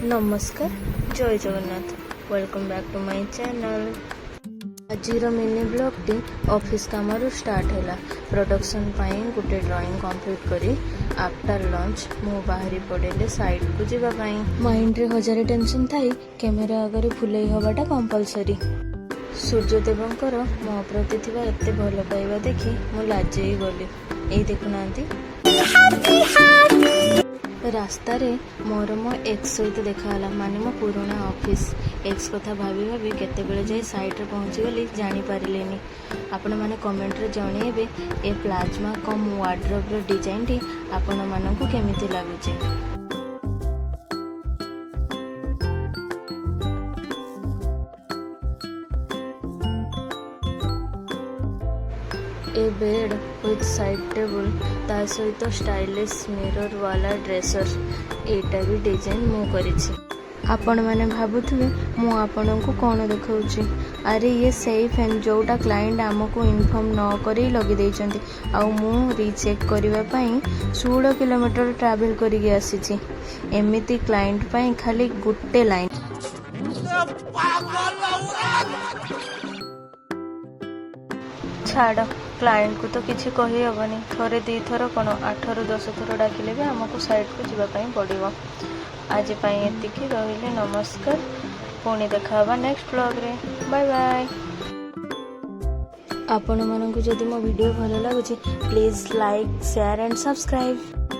नमस्कार जय Jagannath welcome back to my channel. आजिर मिनी ब्लॉग टी ऑफिस काम स्टार्ट है प्रोडक्शन पाई गोटे ड्राइंग कंप्लीट करी आफ्टर लंच मु बाहरी पड़े साइड को जावाई। माइंड रे हजार टेंशन थाई कैमेरा आगे फुले हवाटा कंपलसरी। सूर्यदेवंकर मो प्रति थिबा एते भल पाइबा देखी मु लाजई गली। एई देखुना रास्ता रे मोर मो एक्स सहित देखाला माने मो पुराना ऑफिस। एक्स कथा भाभी भाभी केते बेले जाई साइट रे पहुंची गली जानी पारिलेनी। आपण माने कमेंट रे जणेबे ए प्लाज्मा कम वार्डरोब रो डिजाइन टी आपण मानकु केमिति लागुचे। ए बेड विथ साइड टेबल ता सहित स्टाइलिश मिरर वाला ड्रेसर एटा भी डिजाइन मु करिछि। आपण माने भाबुथिबे मु आपनकु कोन देखाउछि। अरे ये सेही फैन जोटा क्लाइंट आमको इन्फॉर्म न करी लगी देइचंती आ मु रीचेक करिवा पई 16 किलोमीटर ट्रैवल करी के आसीछि। एमिति क्लाइंट पई खाली गुट्टे लाइन छाड़ क्लाइंट को तो किसी कही हेनी। थरे दी थर कौन 8 ରୁ 10 थर डाकिले भी आमको साइड को जावाई पड़ो। आज एतिकी रहिले नमस्कार। पुणी देखा नेक्स्ट ब्लॉग रे बाय बाय। आपण मानकु जदि मो वीडियो भल लगुच please like share and subscribe.